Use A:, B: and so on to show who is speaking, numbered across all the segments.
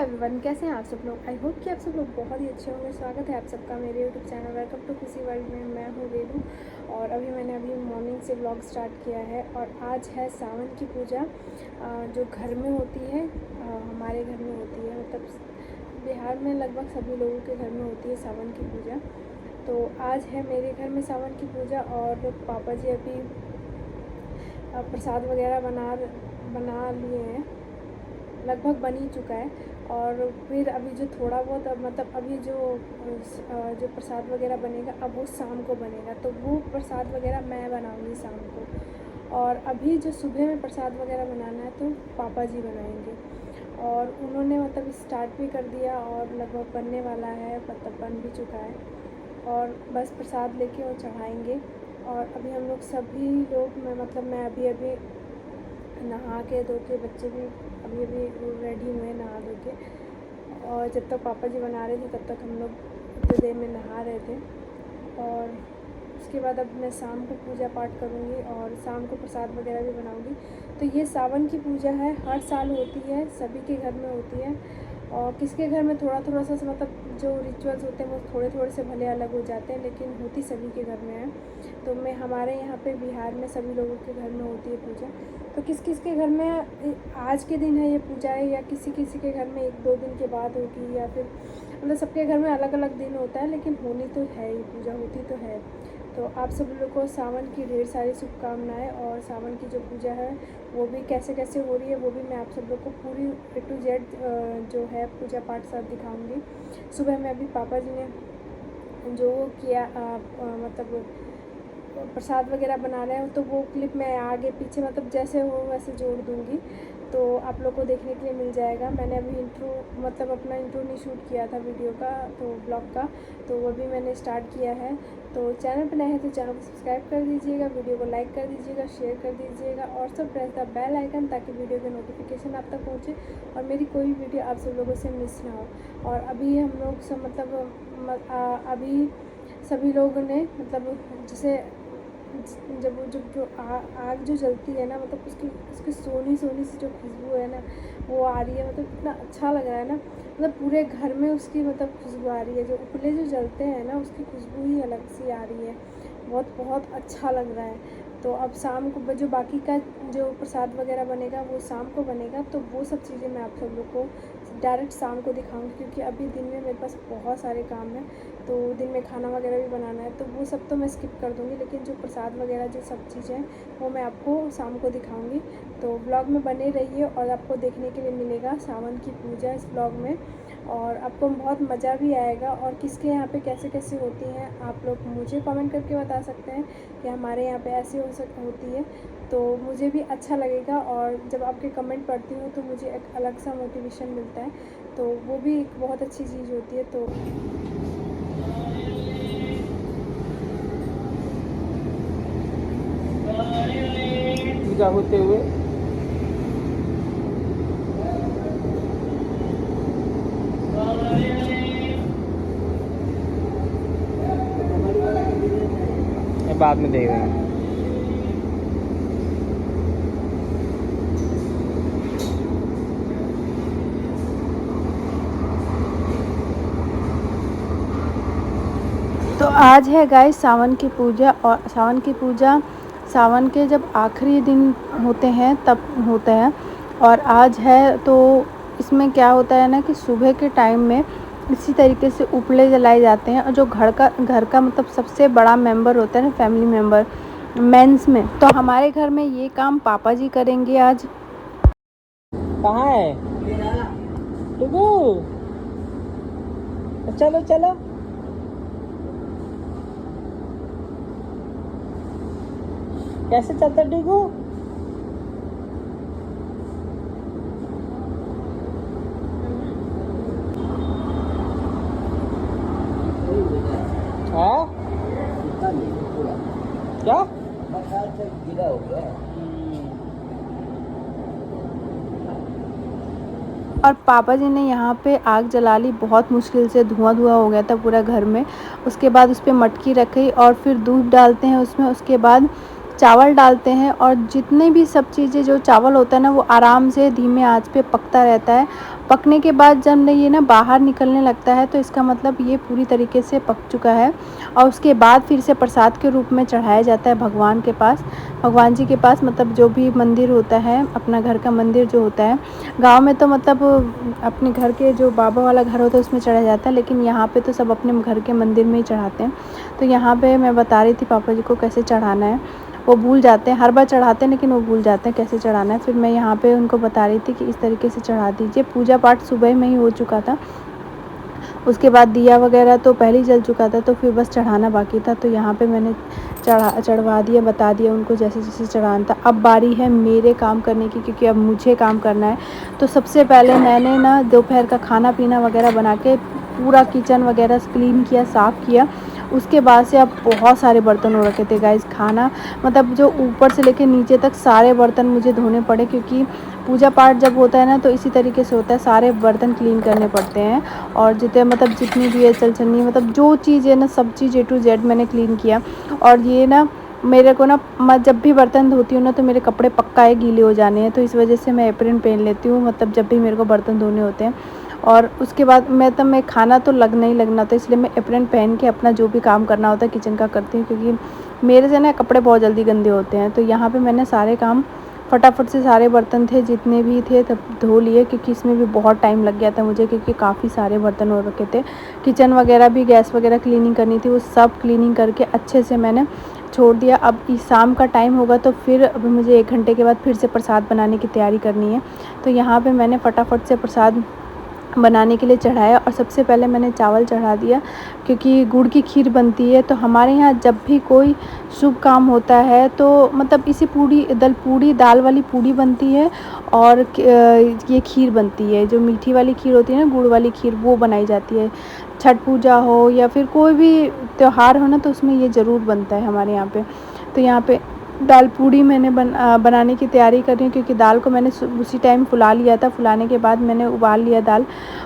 A: Everyone, कैसे हैं आप सब लोग। आई होप कि आप सब लोग बहुत ही अच्छे होंगे। स्वागत है आप सबका मेरे यूट्यूब चैनल वेलकम टू खुशी वर्ल्ड में। मैं हूँ वेलू और मैंने मॉर्निंग से व्लॉग स्टार्ट किया है। और आज है सावन की पूजा जो घर में होती है, हमारे घर में होती है। मतलब बिहार में लगभग सभी लोगों के घर में होती है सावन की पूजा। तो आज है मेरे घर में सावन की पूजा और पापा जी अभी प्रसाद वगैरह बना लिए हैं, लगभग बन ही चुका है। और फिर अभी जो थोड़ा बहुत मतलब अभी जो प्रसाद वगैरह बनेगा अब वो शाम को बनेगा, तो वो प्रसाद वगैरह मैं बनाऊंगी शाम को। और अभी जो सुबह में प्रसाद वगैरह बनाना है तो पापा जी बनाएंगे। और उन्होंने मतलब स्टार्ट भी कर दिया और लगभग बनने वाला है, मतलब बन भी चुका है। और बस प्रसाद लेके वो चढ़ाएंगे। और अभी हम लोग सभी लोग मैं अभी नहा के धो के, बच्चे भी अभी रेडी हुए नहा धो के। और जब तक पापा जी बना रहे थे तब तक हम लोग उतनी देर में नहा रहे थे। और उसके बाद अब मैं शाम को पूजा पाठ करूँगी और शाम को प्रसाद वगैरह भी बनाऊँगी। तो ये सावन की पूजा है, हर साल होती है, सभी के घर में होती है। और किसके घर में थोड़ा थोड़ा सा मतलब जो रिचुअल्स होते हैं वो थोड़े थोड़े से भले अलग हो जाते हैं, लेकिन होती सभी के घर में है। तो मैं हमारे यहाँ पे बिहार में सभी लोगों के घर में होती है पूजा। तो किस किस के घर में आज के दिन है ये पूजा है, या किसी किसी के घर में एक दो दिन के बाद होगी, या फिर मतलब सबके घर में अलग अलग दिन होता है, लेकिन होनी तो है ही, पूजा होती तो है। तो आप सब लोगों को सावन की ढेर सारी शुभकामनाएं। और सावन की जो पूजा है वो भी कैसे कैसे हो रही है वो भी मैं आप सब लोग को पूरी A to Z जो है पूजा पाठ सब दिखाऊंगी। सुबह में अभी पापा जी ने जो किया मतलब प्रसाद वगैरह बना रहे हैं, तो वो क्लिप मैं आगे पीछे मतलब जैसे हो वैसे जोड़ दूँगी, तो आप लोग को देखने के लिए मिल जाएगा। मैंने अभी अपना इंट्रो नहीं शूट किया था वीडियो का, तो ब्लॉग का, तो वो भी मैंने स्टार्ट किया है। तो चैनल पर नए हैं तो चैनल को सब्सक्राइब कर दीजिएगा, वीडियो को लाइक कर दीजिएगा, शेयर कर दीजिएगा और सब प्रेस द बेल आइकन, ताकि वीडियो के नोटिफिकेशन आप तक पहुँचे और मेरी कोई भी वीडियो आप सब लोगों से मिस ना हो। और अभी हम लोग सब अभी सभी लोगों ने मतलब जैसे जब आग जो जलती है ना, मतलब उसकी सोनी सोनी सी जो खुशबू है ना वो आ रही है, मतलब इतना अच्छा लग रहा है ना। मतलब पूरे घर में उसकी मतलब खुशबू आ रही है, जो उपले जो जलते हैं ना उसकी खुशबू ही अलग सी आ रही है, बहुत बहुत अच्छा लग रहा है। तो अब शाम को जो बाकी का जो प्रसाद वगैरह बनेगा वो शाम को बनेगा, तो वो सब चीज़ें मैं आप सब लोग को डायरेक्ट शाम को दिखाऊंगी, क्योंकि अभी दिन में मेरे पास बहुत सारे काम हैं। तो दिन में खाना वगैरह भी बनाना है, तो वो सब तो मैं स्किप कर दूँगी, लेकिन जो प्रसाद वगैरह जो सब चीज़ें वो मैं आपको शाम को दिखाऊंगी। तो ब्लॉग में बने रहिए और आपको देखने के लिए मिलेगा सावन की पूजा इस ब्लॉग में, और आपको बहुत मज़ा भी आएगा। और किसके यहाँ पे कैसे कैसे होती हैं आप लोग मुझे कमेंट करके बता सकते हैं कि हमारे यहाँ पे ऐसी होती है, तो मुझे भी अच्छा लगेगा। और जब आपके कमेंट पढ़ती हूँ तो मुझे एक अलग सा मोटिवेशन मिलता है, तो वो भी एक बहुत अच्छी चीज़ होती है। तो
B: पूजा होते हुए बाद में देख रहे हैं।
A: तो आज है गाइस सावन की पूजा। और सावन के जब आखिरी दिन होते हैं तब होता है। और आज है तो इसमें क्या होता है ना कि सुबह के टाइम में इसी तरीके से उपले जलाए जाते हैं। और जो घर का मतलब सबसे बड़ा मेंबर होता है ना, फैमिली मेंबर मेंस में, तो हमारे घर में ये काम पापा जी करेंगे आज।
B: कहाँ है टुकू? चलो चलो, कैसे चलता टिकू? हाँ क्या गिरा हो गया।
A: और पापा जी ने यहाँ पे आग जला ली, बहुत मुश्किल से, धुआं हो गया था पूरा घर में। उसके बाद उस पर मटकी रखी और फिर दूध डालते हैं उसमें, उसके बाद चावल डालते हैं। और जितने भी सब चीज़ें जो चावल होता है ना वो आराम से धीमे आंच पे पकता रहता है। पकने के बाद जब ये ना बाहर निकलने लगता है तो इसका मतलब ये पूरी तरीके से पक चुका है। और उसके बाद फिर से प्रसाद के रूप में चढ़ाया जाता है भगवान के पास, भगवान जी के पास, मतलब जो भी मंदिर होता है, अपना घर का मंदिर जो होता है। गांव में तो मतलब अपने घर के जो बाबा वाला घर होता है उसमें चढ़ाया जाता है, लेकिन यहाँ पे तो सब अपने घर के मंदिर में ही चढ़ाते हैं। तो यहाँ पे मैं बता रही थी पापा जी को कैसे चढ़ाना है, वो भूल जाते हैं, हर बार चढ़ाते हैं लेकिन वो भूल जाते हैं कैसे चढ़ाना है। फिर मैं यहाँ पे उनको बता रही थी कि इस तरीके से चढ़ा दीजिए। पूजा पाठ सुबह में ही हो चुका था, उसके बाद दिया वगैरह तो पहले ही जल चुका था, तो फिर बस चढ़ाना बाकी था। तो यहाँ पे मैंने चढ़वा दिया, बता दिया उनको जैसे जैसे चढ़ाना था। अब बारी है मेरे काम करने की, क्योंकि अब मुझे काम करना है। तो सबसे पहले मैंने ना दोपहर का खाना पीना वगैरह बना के पूरा किचन वगैरह क्लीन किया, साफ़ किया। उसके बाद से अब बहुत सारे बर्तन हो रखे थे गाइस। खाना मतलब जो ऊपर से लेके नीचे तक सारे बर्तन मुझे धोने पड़े, क्योंकि पूजा पाठ जब होता है ना तो इसी तरीके से होता है, सारे बर्तन क्लीन करने पड़ते हैं। और जितने मतलब जितनी भी है चलछन्नी, मतलब जो चीज़ है ना सब चीज़ A to Z मैंने क्लीन किया। और ये ना मेरे को ना, मैं जब भी बर्तन धोती हूँ ना तो मेरे कपड़े पक्का है गीले हो जाने हैं, तो इस वजह से मैं एप्रन पहन लेती हूँ, मतलब जब भी मेरे को बर्तन धोने होते हैं। और उसके बाद मैं खाना तो लगना ही लगना था, इसलिए मैं एप्रन पहन के अपना जो भी काम करना होता है किचन का करती हूँ, क्योंकि मेरे से ना कपड़े बहुत जल्दी गंदे होते हैं। तो यहाँ पे मैंने सारे काम फटाफट से, सारे बर्तन थे जितने भी थे तब धो लिए, क्योंकि इसमें भी बहुत टाइम लग गया था मुझे, क्योंकि काफ़ी सारे बर्तन हो रखे थे। किचन वगैरह भी, गैस वगैरह क्लीनिंग करनी थी, वो सब क्लीनिंग करके अच्छे से मैंने छोड़ दिया। अब इस शाम का टाइम होगा तो फिर अब मुझे 1 घंटे के बाद फिर से प्रसाद बनाने की तैयारी करनी है। तो यहाँ पे मैंने फटाफट से प्रसाद बनाने के लिए चढ़ाया। और सबसे पहले मैंने चावल चढ़ा दिया, क्योंकि गुड़ की खीर बनती है। तो हमारे यहाँ जब भी कोई शुभ काम होता है तो मतलब इसी पूड़ी दाल वाली पूड़ी बनती है, और ये खीर बनती है, जो मीठी वाली खीर होती है ना, गुड़ वाली खीर, वो बनाई जाती है। छठ पूजा हो या फिर कोई भी त्यौहार हो ना तो उसमें ये ज़रूर बनता है हमारे यहाँ पे। तो यहाँ पे दाल पूड़ी मैंने बनाने की तैयारी कर रही हूँ, क्योंकि दाल को मैंने उसी टाइम फुला लिया था। फुलाने के बाद मैंने उबाल लिया दाल,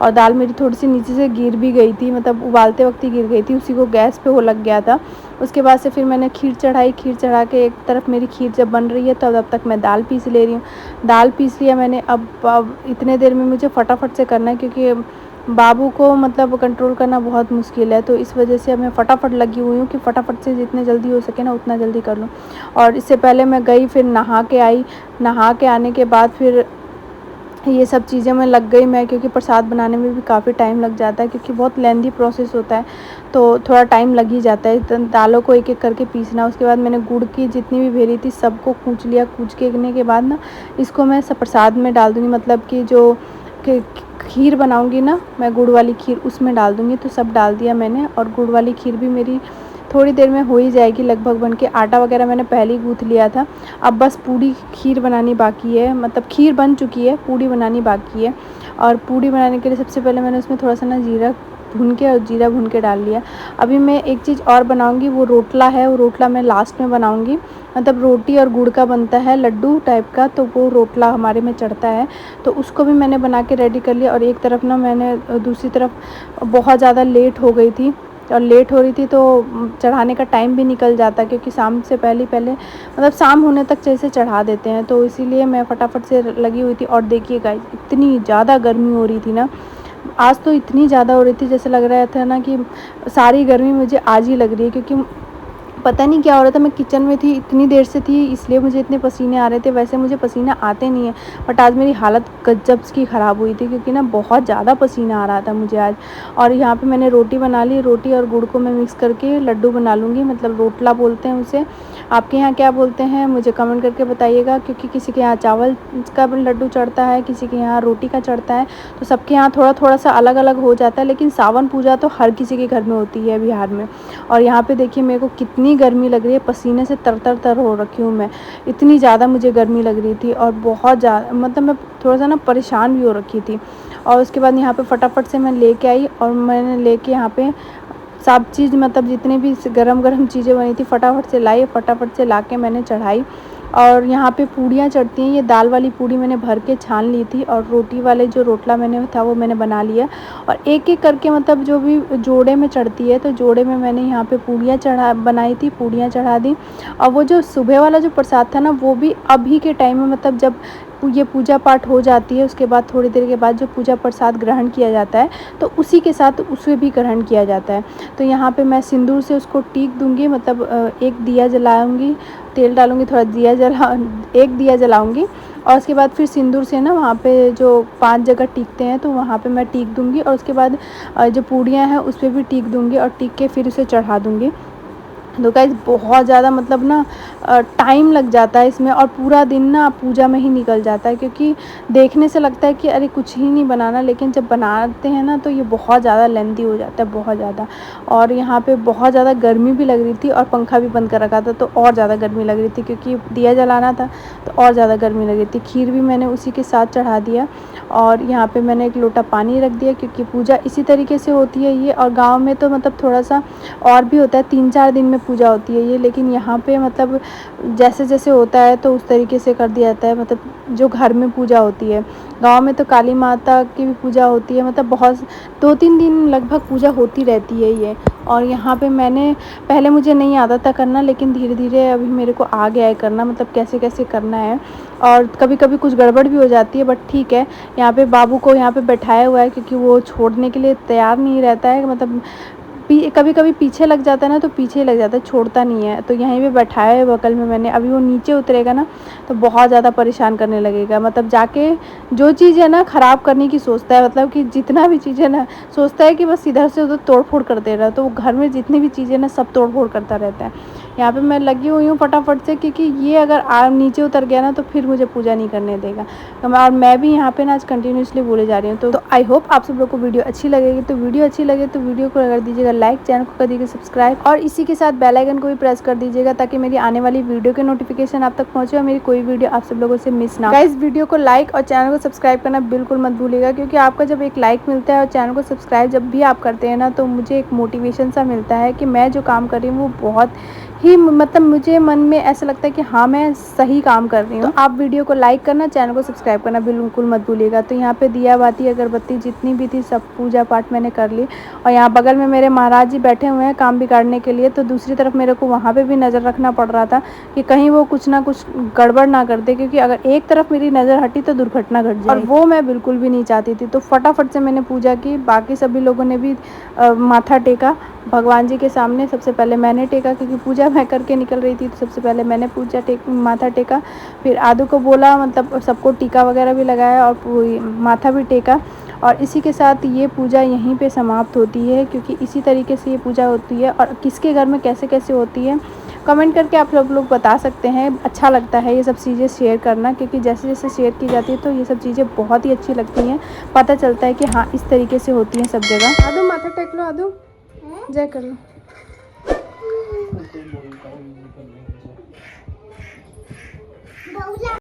A: और दाल मेरी थोड़ी सी नीचे से गिर भी गई थी, मतलब उबालते वक्त ही गिर गई थी, उसी को गैस पे वो लग गया था। उसके बाद से फिर मैंने खीर चढ़ाई। खीर चढ़ा के एक तरफ मेरी खीर जब बन रही है तो तब तक मैं दाल पीस ले रही हूँ। दाल पीस लिया मैंने। अब इतने देर में मुझे फटाफट से करना है, क्योंकि बाबू को मतलब कंट्रोल करना बहुत मुश्किल है, तो इस वजह से मैं फटाफट लगी हुई हूँ कि फटाफट से जितने जल्दी हो सके ना उतना जल्दी कर लूँ। और इससे पहले मैं गई, फिर नहा के आई। नहा के आने के बाद फिर ये सब चीज़ें मैं लग गई मैं, क्योंकि प्रसाद बनाने में भी काफ़ी टाइम लग जाता है, क्योंकि बहुत लेंदी प्रोसेस होता है, तो थोड़ा टाइम लग ही जाता है। दालों को एक एक करके पीसना। उसके बाद मैंने गुड़ की जितनी भी भेरी थी सबको कूच लिया। कूच के बाद ना इसको मैं सब प्रसाद में डाल दूँगी, मतलब कि जो खीर बनाऊँगी ना मैं, गुड़ वाली खीर, उसमें डाल दूँगी। तो सब डाल दिया मैंने, और गुड़ वाली खीर भी मेरी थोड़ी देर में हो ही जाएगी लगभग बन के। आटा वगैरह मैंने पहले ही गूँथ लिया था। अब बस पूड़ी खीर बनानी बाकी है, मतलब खीर बन चुकी है, पूड़ी बनानी बाकी है। और पूड़ी बनाने के लिए सबसे पहले मैंने उसमें थोड़ा सा ना जीरा भून के, और जीरा भून के डाल लिया। अभी मैं एक चीज़ और बनाऊंगी, वो रोटला है। वो रोटला मैं लास्ट में बनाऊंगी, मतलब रोटी और गुड़ का बनता है लड्डू टाइप का, तो वो रोटला हमारे में चढ़ता है। तो उसको भी मैंने बना के रेडी कर लिया। और एक तरफ ना मैंने दूसरी तरफ बहुत ज़्यादा लेट हो गई थी, और लेट हो रही थी तो चढ़ाने का टाइम भी निकल जाता, क्योंकि शाम से पहले मतलब शाम होने तक जैसे चढ़ा देते हैं, तो इसीलिए मैं फटाफट से लगी हुई थी। और देखिए गाइस, इतनी ज़्यादा गर्मी हो रही थी ना, आज तो इतनी ज़्यादा हो रही थी, जैसे लग रहा था ना कि सारी गर्मी मुझे आज ही लग रही है, क्योंकि पता नहीं क्या हो रहा था। मैं किचन में थी, इतनी देर से थी, इसलिए मुझे इतने पसीने आ रहे थे। वैसे मुझे पसीना आते नहीं है, बट आज मेरी हालत गजब की ख़राब हुई थी, क्योंकि ना बहुत ज़्यादा पसीना आ रहा था मुझे आज। और यहाँ पे मैंने रोटी बना ली। रोटी और गुड़ को मैं मिक्स करके लड्डू बना लूँगी, मतलब रोटला बोलते हैं उसे। आपके यहाँ क्या बोलते हैं मुझे कमेंट करके बताइएगा, क्योंकि किसी के यहाँ चावल का लड्डू चढ़ता है, किसी के यहाँ रोटी का चढ़ता है, तो सबके यहाँ थोड़ा थोड़ा सा अलग अलग हो जाता है। लेकिन सावन पूजा तो हर किसी के घर में होती है बिहार में। और यहाँ पे देखिए मेरे को कितनी गर्मी लग रही है, पसीने से तर हो रखी हूँ मैं, इतनी ज़्यादा मुझे गर्मी लग रही थी। और बहुत ज़्यादा मतलब मैं थोड़ा सा ना परेशान भी हो रखी थी। और उसके बाद यहाँ पे फटाफट से मैं लेके आई, और मैंने लेके यहाँ पे सब चीज़, मतलब जितने भी गरम चीज़ें बनी थी फटाफट से लाई, फटाफट से ला के मैंने चढ़ाई। और यहाँ पे पूड़ियाँ चढ़ती हैं। ये दाल वाली पूड़ी मैंने भर के छान ली थी, और रोटी वाले जो रोटला मैंने था वो मैंने बना लिया। और एक एक करके मतलब जो भी जोड़े में चढ़ती है, तो जोड़े में मैंने यहाँ पे पूड़ियाँ बनाई थी, पूड़ियाँ चढ़ा दी। और वो जो सुबह वाला जो प्रसाद था ना, वो भी अभी के टाइम में, मतलब जब ये पूजा पाठ हो जाती है उसके बाद थोड़ी देर के बाद जो पूजा प्रसाद ग्रहण किया जाता है तो उसी के साथ उसे भी ग्रहण किया जाता है। तो यहाँ पे मैं सिंदूर से उसको टीक दूँगी, मतलब एक दिया जलाऊँगी, तेल डालूँगी, थोड़ा एक दिया जलाऊँगी और उसके बाद फिर सिंदूर से ना वहाँ पे जो 5 जगह टीकते हैं तो वहाँ पे मैं टीक दूँगी और उसके बाद जो पूड़ियाँ हैं उस पर भी टीक दूँगी और टीक के फिर उसे चढ़ा दूँगी। तो गाइस बहुत ज़्यादा मतलब ना टाइम लग जाता है इसमें और पूरा दिन ना पूजा में ही निकल जाता है, क्योंकि देखने से लगता है कि अरे कुछ ही नहीं बनाना, लेकिन जब बनाते हैं ना तो ये बहुत ज़्यादा लेंथी हो जाता है, बहुत ज़्यादा। और यहाँ पे बहुत ज़्यादा गर्मी भी लग रही थी और पंखा भी बंद कर रखा था तो और ज़्यादा गर्मी लग रही थी, क्योंकि दिया जलाना था तो और ज़्यादा गर्मी लग रही थी। खीर भी मैंने उसी के साथ चढ़ा दिया और यहाँ पे मैंने एक लोटा पानी रख दिया, क्योंकि पूजा इसी तरीके से होती है ये। और गाँव में तो मतलब थोड़ा सा और भी होता है, 3-4 दिन में पूजा होती है ये, लेकिन यहाँ पे मतलब जैसे जैसे होता है तो उस तरीके से कर दिया जाता है, मतलब जो घर में पूजा होती है। गांव में तो काली माता की भी पूजा होती है, मतलब बहुत 2-3 दिन लगभग पूजा होती रहती है ये। और यहाँ पे मैंने पहले मुझे नहीं आता था करना, लेकिन धीरे धीरे अभी मेरे को आ गया है करना, मतलब कैसे कैसे करना है। और कभी कभी कुछ गड़बड़ भी हो जाती है बट ठीक है। यहाँ पे बाबू को यहाँ पे बैठाया हुआ है, क्योंकि वो छोड़ने के लिए तैयार नहीं रहता है, मतलब कभी कभी पीछे लग जाता है ना तो पीछे लग जाता है, छोड़ता नहीं है। तो यहीं पे बैठाया है बगल में मैंने। अभी वो नीचे उतरेगा ना तो बहुत ज़्यादा परेशान करने लगेगा, मतलब जाके जो चीज़ है ना ख़राब करने की सोचता है, मतलब कि जितना भी चीज़ है ना सोचता है कि बस इधर से उधर तोड़ फोड़ करते रहा, तो वो घर में जितनी भी चीज़ें ना सब तोड़ फोड़ करता रहता है। यहाँ पे मैं लगी हुई हूँ फटाफट से, क्योंकि ये अगर नीचे उतर गया ना तो फिर मुझे पूजा नहीं करने देगा। और मैं भी यहाँ पे ना आज कंटिन्यूसली बोले जा रही हूँ। तो आई होप आप सब लोग को वीडियो अच्छी लगेगी। तो वीडियो अच्छी लगे तो वीडियो को कर दीजिएगा लाइक, चैनल को कर दीजिएगा सब्सक्राइब और इसी के साथ बेल आइकन को भी प्रेस कर दीजिएगा, ताकि मेरी आने वाली वीडियो के नोटिफिकेशन आप तक पहुँचे और मेरी कोई वीडियो आप सब लोगों से मिस ना हो। गाइस वीडियो को लाइक और चैनल को सब्सक्राइब करना बिल्कुल मत भूलिएगा, क्योंकि आपका जब एक लाइक मिलता है और चैनल को सब्सक्राइब जब भी आप करते हैं ना तो मुझे एक मोटिवेशन सा मिलता है कि मैं जो काम कर रही हूँ वो बहुत ही मतलब मुझे मन में ऐसा लगता है कि हाँ मैं सही काम कर रही हूँ। तो आप वीडियो को लाइक करना, चैनल को सब्सक्राइब करना बिल्कुल मत भूलिएगा। तो यहाँ पे दिया बाती अगरबत्ती जितनी भी थी सब पूजा पाठ मैंने कर ली। और यहाँ बगल में मेरे महाराज जी बैठे हुए हैं काम बिगाड़ने के लिए, तो दूसरी तरफ मेरे को वहाँ पे भी नज़र रखना पड़ रहा था कि कहीं वो कुछ ना कुछ गड़बड़ ना कर दे, क्योंकि अगर एक तरफ मेरी नज़र हटी तो दुर्घटना घट जाए और वो मैं बिल्कुल भी नहीं चाहती थी। तो फटाफट से मैंने पूजा की, बाकी सभी लोगों ने भी माथा टेका भगवान जी के सामने। सबसे पहले मैंने टेका, क्योंकि पूजा मैं करके निकल रही थी, तो सबसे पहले मैंने माथा टेका। फिर आदू को बोला, मतलब सबको टीका वगैरह भी लगाया और माथा भी टेका। और इसी के साथ ये पूजा यहीं पे समाप्त होती है, क्योंकि इसी तरीके से ये पूजा होती है। और किसके घर में कैसे कैसे होती है कमेंट करके आप सब लोग बता सकते हैं। अच्छा लगता है ये सब चीज़ें शेयर करना, क्योंकि जैसे जैसे शेयर की जाती है तो ये सब चीज़ें बहुत ही अच्छी लगती हैं। पता चलता है कि हाँ इस तरीके से होती हैं सब जगह। आदू माथा टेक लो, आदू जय कर लो।